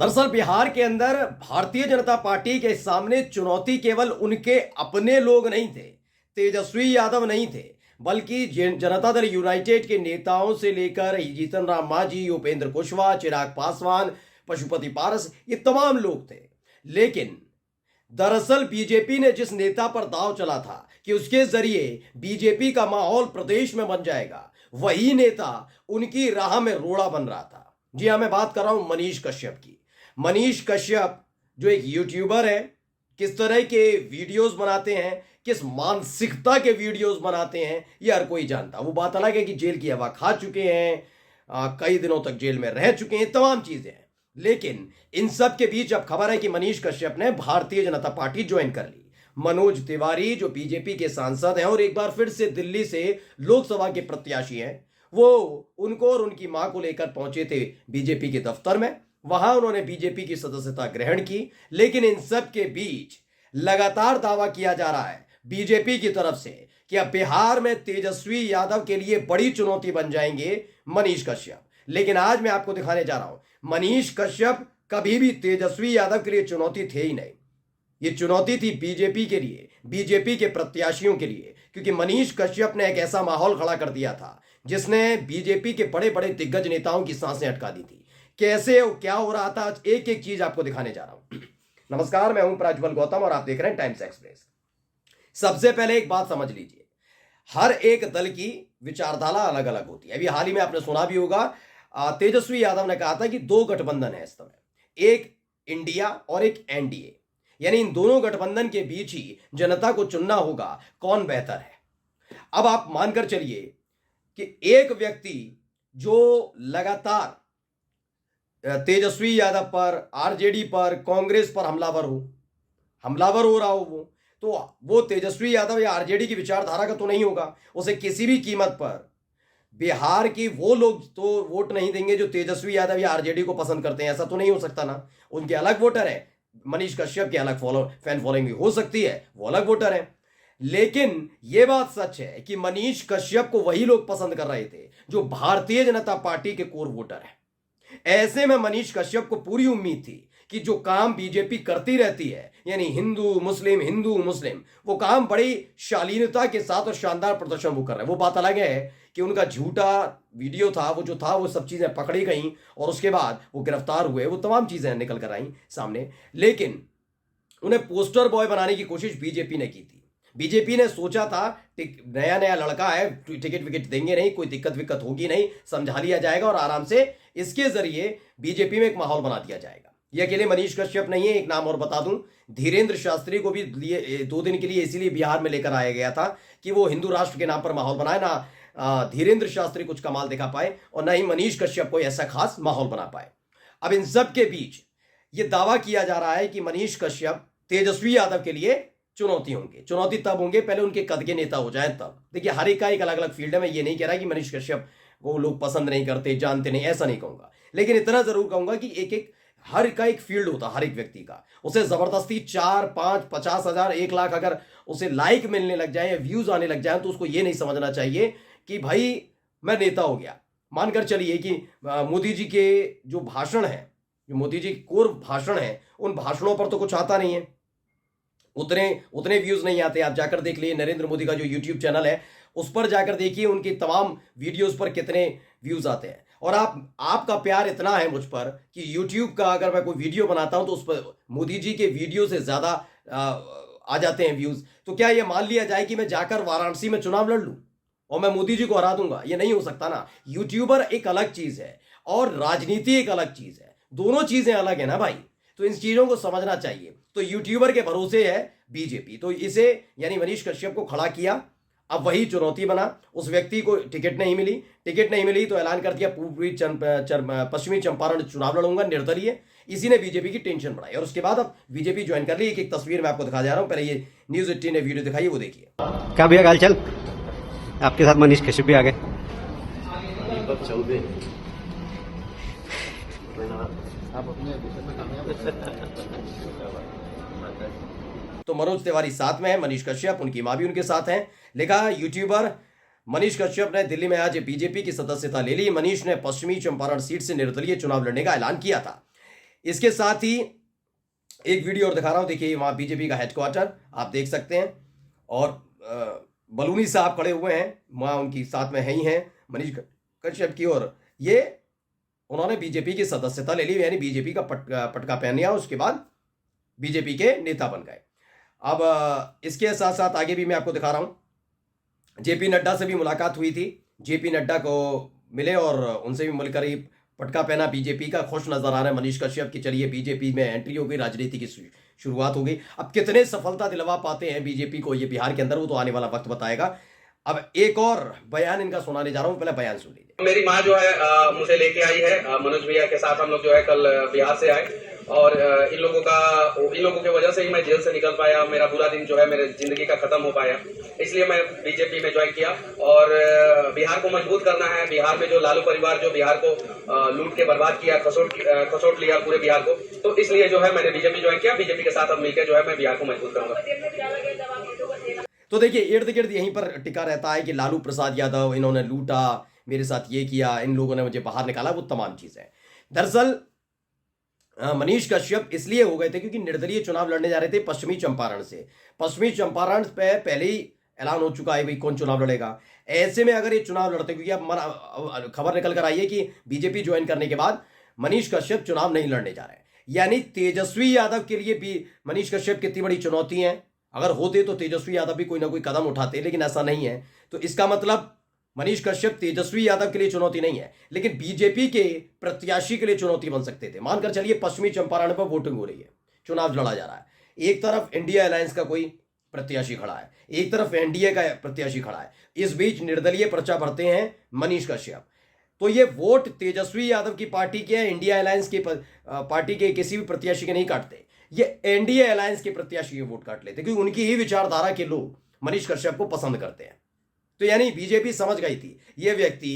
दरअसल बिहार के अंदर भारतीय जनता पार्टी के सामने चुनौती केवल उनके अपने लोग नहीं थे, तेजस्वी यादव नहीं थे, बल्कि जनता दल यूनाइटेड के नेताओं से लेकर जीतन राम मांझी, उपेंद्र कुशवाहा, चिराग पासवान, पशुपति पारस, ये तमाम लोग थे। लेकिन दरअसल बीजेपी ने जिस नेता पर दांव चला था कि उसके जरिए बीजेपी का माहौल प्रदेश में बन जाएगा, वही नेता उनकी राह में रोड़ा बन रहा था। जी हां, मैं बात कर रहा हूं मनीष कश्यप की। मनीष कश्यप जो एक यूट्यूबर है, किस तरह के वीडियोस बनाते हैं, किस मानसिकता के वीडियोस बनाते हैं, ये हर कोई जानता। वो बात अलग है कि जेल की हवा खा चुके हैं, कई दिनों तक जेल में रह चुके हैं, तमाम चीजें हैं। लेकिन इन सब के बीच अब खबर है कि मनीष कश्यप ने भारतीय जनता पार्टी ज्वाइन कर ली। मनोज तिवारी जो बीजेपी के सांसद हैं और एक बार फिर से दिल्ली से लोकसभा के प्रत्याशी हैं, वो उनको और उनकी मां को लेकर पहुंचे थे बीजेपी के दफ्तर में। वहां उन्होंने बीजेपी की सदस्यता ग्रहण की। लेकिन इन सब के बीच लगातार दावा किया जा रहा है बीजेपी की तरफ से कि अब बिहार में तेजस्वी यादव के लिए बड़ी चुनौती बन जाएंगे मनीष कश्यप। लेकिन आज मैं आपको दिखाने जा रहा हूं, मनीष कश्यप कभी भी तेजस्वी यादव के लिए चुनौती थे ही नहीं। ये चुनौती थी बीजेपी के लिए, बीजेपी के प्रत्याशियों के लिए, क्योंकि मनीष कश्यप ने एक ऐसा माहौल खड़ा कर दिया था जिसने बीजेपी के बड़े बड़े दिग्गज नेताओं की सांसें अटका दी थी। कैसे क्या हो रहा था, आज एक एक चीज आपको दिखाने जा रहा हूं। नमस्कार, मैं हूं प्रज्वल गौतम और आप देख रहे हैं टाइम्स एक्सप्रेस। सबसे पहले एक बात समझ लीजिए, हर एक दल की विचारधारा अलग अलग होती है। अभी हाल ही में आपने सुना भी होगा, तेजस्वी यादव ने कहा था कि दो गठबंधन है इस समय, एक इंडिया और एक एनडीए, यानी इन दोनों गठबंधन के बीच ही जनता को चुनना होगा कौन बेहतर है। अब आप मानकर चलिए कि एक व्यक्ति जो लगातार तेजस्वी यादव पर, आरजेडी पर, कांग्रेस पर हमलावर हो रहा हो, तो वो तेजस्वी यादव या आरजेडी की विचारधारा का तो नहीं होगा। उसे किसी भी कीमत पर बिहार की वो लोग तो वोट नहीं देंगे जो तेजस्वी यादव या आरजेडी को पसंद करते हैं। ऐसा तो नहीं हो सकता ना। उनके अलग वोटर है, मनीष कश्यप की अलग फैन फॉलोइंग भी हो सकती है, वो अलग वोटर है। लेकिन यह बात सच है कि मनीष कश्यप को वही लोग पसंद कर रहे थे जो भारतीय जनता पार्टी के कोर वोटर है। ऐसे में मनीष कश्यप को पूरी उम्मीद थी कि जो काम बीजेपी करती रहती है, यानी हिंदू मुस्लिम, वो काम बड़ी शालीनता के साथ और शानदार प्रदर्शन वो कर रहे हैं। वो बात अलग है कि उनका झूठा वीडियो था, वो सब चीजें पकड़ी गई और उसके बाद वो गिरफ्तार हुए, वो तमाम चीजें निकल कर आई सामने। लेकिन उन्हें पोस्टर बॉय बनाने की कोशिश बीजेपी ने की थी। बीजेपी ने सोचा था नया नया लड़का है, टिकट विकेट देंगे नहीं, कोई दिक्कत विक्कत होगी नहीं, समझा लिया जाएगा और आराम से इसके जरिए बीजेपी में एक माहौल बना दिया जाएगा। ये अकेले मनीष कश्यप नहीं है, एक नाम और बता दूं, धीरेन्द्र शास्त्री को भी 2 दिन के लिए इसीलिए बिहार में लेकर आया गया था कि वो हिंदू राष्ट्र के नाम पर माहौल बनाए। ना धीरेन्द्र शास्त्री कुछ कमाल दिखा पाए और ना ही मनीष कश्यप को ऐसा खास माहौल बना पाए। अब इन सब के बीच ये दावा किया जा रहा है कि मनीष कश्यप तेजस्वी यादव के लिए चुनौती तब होंगे पहले उनके कद के नेता हो जाए तब। देखिए, हर एक का एक अलग अलग फील्ड है। मैं ये नहीं कह रहा कि मनीष कश्यप को लोग पसंद नहीं करते, जानते नहीं, ऐसा नहीं कहूंगा। लेकिन इतना जरूर कहूंगा कि हर का एक फील्ड होता, हर एक व्यक्ति का। उसे जबरदस्ती 4, 5, 50 हजार, 1 लाख अगर उसे लाइक मिलने लग जाए या व्यूज आने लग जाए तो उसको ये नहीं समझना चाहिए कि भाई मैं नेता हो गया। मानकर चलिए कि मोदी जी के जो भाषण है, जो मोदी जी कोर भाषण है, उन भाषणों पर तो कुछ आता नहीं है, उतने व्यूज नहीं आते। आप जाकर देख लिए नरेंद्र मोदी का जो यूट्यूब चैनल है, उस पर जाकर देखिए उनकी तमाम वीडियोस पर कितने व्यूज आते हैं। और आपका प्यार इतना है मुझ पर कि यूट्यूब का अगर मैं कोई वीडियो बनाता हूं तो उस पर मोदी जी के वीडियो से ज्यादा आ जाते हैं व्यूज। तो क्या ये मान लिया जाए कि मैं जाकर वाराणसी में चुनाव लड़ लूं और मैं मोदी जी को हरा दूंगा? ये नहीं हो सकता ना। यूट्यूबर एक अलग चीज है और राजनीति एक अलग चीज है, दोनों चीजें अलग है ना भाई। तो इन चीजों को समझना चाहिए। तो यूट्यूबर के भरोसे है बीजेपी, तो इसे यानी मनीष कश्यप को खड़ा किया। अब वही चुनौती बना। उस व्यक्ति को टिकट नहीं मिली तो ऐलान कर दिया पश्चिमी चंपारण चुनाव लड़ूंगा निर्दलीय। इसी ने बीजेपी की टेंशन बढ़ाई और उसके बाद अब बीजेपी ज्वाइन कर ली। एक तस्वीर मैं आपको दिखा जा रहा हूं। पहले ये न्यूज 18 ने वीडियो दिखाई, वो देखिए। क्या भैया गाल चल, आपके साथ मनीष कश्यप भी आ गए। तो मनोज तिवारी साथ में है, मनीष कश्यप, उनकी मां भी उनके साथ हैं। लिखा यूट्यूबर मनीष कश्यप ने दिल्ली में आज बीजेपी की सदस्यता ले ली। मनीष ने पश्चिमी चंपारण सीट से निर्दलीय चुनाव लड़ने का ऐलान किया था। इसके साथ ही एक वीडियो और दिखा रहा हूं, देखिए वहां बीजेपी का हेडक्वार्टर आप देख सकते हैं और बलूनी साहब खड़े हुए हैं, वहां उनकी साथ में है ही हैं मनीष कश्यप की, और ये उन्होंने बीजेपी की सदस्यता ले ली, यानी बीजेपी का पटका पहन लिया, उसके बाद बीजेपी के नेता बन गए। अब इसके साथ साथ आगे भी मैं आपको दिखा रहा हूं, जेपी नड्डा से भी मुलाकात हुई थी, जेपी नड्डा को मिले और उनसे भी मिलकर ही पटका पहना, बीजेपी का खुश नजर आ रहा है मनीष कश्यप की, चलिए बीजेपी में एंट्री हो गई, राजनीति की शुरुआत हो गई। अब कितने सफलता दिलवा पाते हैं बीजेपी को ये बिहार के अंदर, वो तो आने वाला वक्त बताएगा। अब एक और बयान इनका सुनाने जा रहा हूं, पहले बयान सुन लीजिए। मेरी माँ जो है मुझे लेके आई है, मनोज भैया के साथ हम लोग जो है कल बिहार से आए और इन लोगों की वजह से ही मैं जेल से निकल पाया, मेरा बुरा दिन जो है मेरे जिंदगी का खत्म हो पाया, इसलिए मैं बीजेपी में ज्वाइन किया और बिहार को मजबूत करना है। बिहार में जो लालू परिवार जो बिहार को लूट के बर्बाद किया, खसोट लिया पूरे बिहार को, तो इसलिए जो है मैंने बीजेपी ज्वाइन किया। बीजेपी के साथ अब मिलकर जो है मैं बिहार को मजबूत करूंगा। तो देखिए इर्द गिर्द यहीं पर टिका रहता है कि लालू प्रसाद यादव इन्होंने लूटा, मेरे साथ ये किया, इन लोगों ने मुझे बाहर निकाला, वो तमाम चीजें। दरअसल मनीष कश्यप इसलिए हो गए थे क्योंकि निर्दलीय चुनाव लड़ने जा रहे थे पश्चिमी चंपारण से। पश्चिमी चंपारण पे पहले ही ऐलान हो चुका है भाई कौन चुनाव लड़ेगा। ऐसे में अगर ये चुनाव लड़ते, क्योंकि अब खबर निकल कर आई है कि बीजेपी ज्वाइन करने के बाद मनीष कश्यप चुनाव नहीं लड़ने जा रहे हैं, यानी तेजस्वी यादव के लिए भी मनीष कश्यप कितनी बड़ी चुनौती है। अगर होते तो तेजस्वी यादव भी कोई ना कोई कदम उठाते, लेकिन ऐसा नहीं है, तो इसका मतलब मनीष कश्यप तेजस्वी यादव के लिए चुनौती नहीं है, लेकिन बीजेपी के प्रत्याशी के लिए चुनौती बन सकते थे। मानकर चलिए पश्चिमी चंपारण पर वोटिंग हो रही है, चुनाव लड़ा जा रहा है, एक तरफ इंडिया अलायंस का कोई प्रत्याशी खड़ा है, एक तरफ एनडीए का प्रत्याशी खड़ा है, इस बीच निर्दलीय पर्चा भरते हैं मनीष कश्यप। तो ये वोट तेजस्वी यादव की पार्टी के, इंडिया अलायंस की पार्टी के किसी भी प्रत्याशी के नहीं काटते, ये एनडीए अलायंस के प्रत्याशी के वोट काट लेते, क्योंकि उनकी ही विचारधारा के लोग मनीष कश्यप को पसंद करते हैं। तो यानी बीजेपी समझ गई थी ये व्यक्ति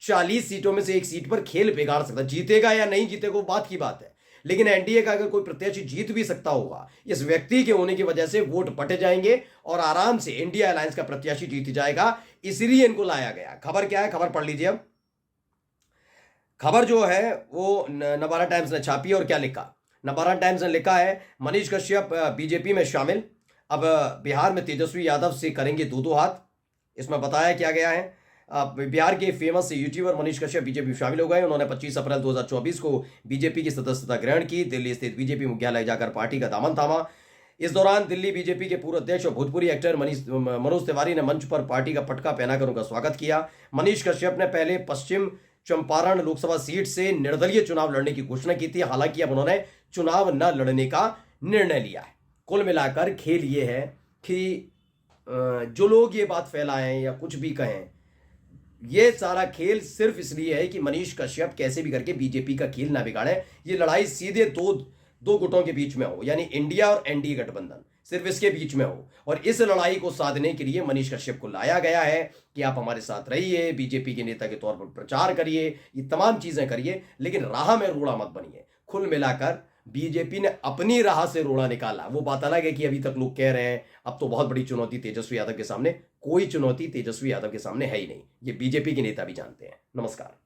40 सीटों में से एक सीट पर खेल बिगाड़ सकता, जीतेगा या नहीं जीतेगा वो बात की बात है, लेकिन एनडीए का अगर कोई प्रत्याशी जीत भी सकता होगा, इस व्यक्ति के होने की वजह से वोट बटे जाएंगे और आराम से इंडिया अलायंस का प्रत्याशी जीत जाएगा, इसलिए इनको लाया गया। खबर क्या है, खबर पढ़ लीजिए। अब खबर जो है वो नवारा टाइम्स ने छापी और क्या लिखा, नवारा टाइम्स ने लिखा है मनीष कश्यप बीजेपी में शामिल, अब बिहार में तेजस्वी यादव से करेंगे दो हाथ। इसमें बताया क्या गया है, बिहार के famous YouTuber Manish Kashyap BJP में शामिल हो गए। उन्होंने 25 अप्रैल 2024 को बीजेपी की सदस्यता ग्रहण की, दिल्ली स्थित बीजेपी मुख्यालय जाकर पार्टी का दामन थामा। इस दौरान दिल्ली बीजेपी के पूर्व अध्यक्ष और भोजपुरी एक्टर मनोज तिवारी ने मंच पर पार्टी का पटका पहनाकर उनका स्वागत किया। मनीष कश्यप ने पहले पश्चिम चंपारण लोकसभा सीट से निर्दलीय चुनाव लड़ने की घोषणा की थी, हालांकि अब उन्होंने चुनाव न लड़ने का निर्णय लिया है। कुल मिलाकर खेल ये है कि जो लोग ये बात फैलाएं या कुछ भी कहें, ये सारा खेल सिर्फ इसलिए है कि मनीष कश्यप कैसे भी करके बीजेपी का खेल ना बिगाड़े। ये लड़ाई सीधे दो गुटों के बीच में हो, यानी इंडिया और एनडीए गठबंधन, सिर्फ इसके बीच में हो, और इस लड़ाई को साधने के लिए मनीष कश्यप को लाया गया है कि आप हमारे साथ रहिए, बीजेपी के नेता के तौर पर प्रचार करिए, ये तमाम चीजें करिए, लेकिन राह में रोड़ा मत बनिए। कुल मिलाकर बीजेपी ने अपनी राह से रोड़ा निकाला। वो बात अलग है कि अभी तक लोग कह रहे हैं अब तो बहुत बड़ी चुनौती तेजस्वी यादव के सामने, कोई चुनौती तेजस्वी यादव के सामने है ही नहीं, ये बीजेपी के नेता भी जानते हैं। नमस्कार।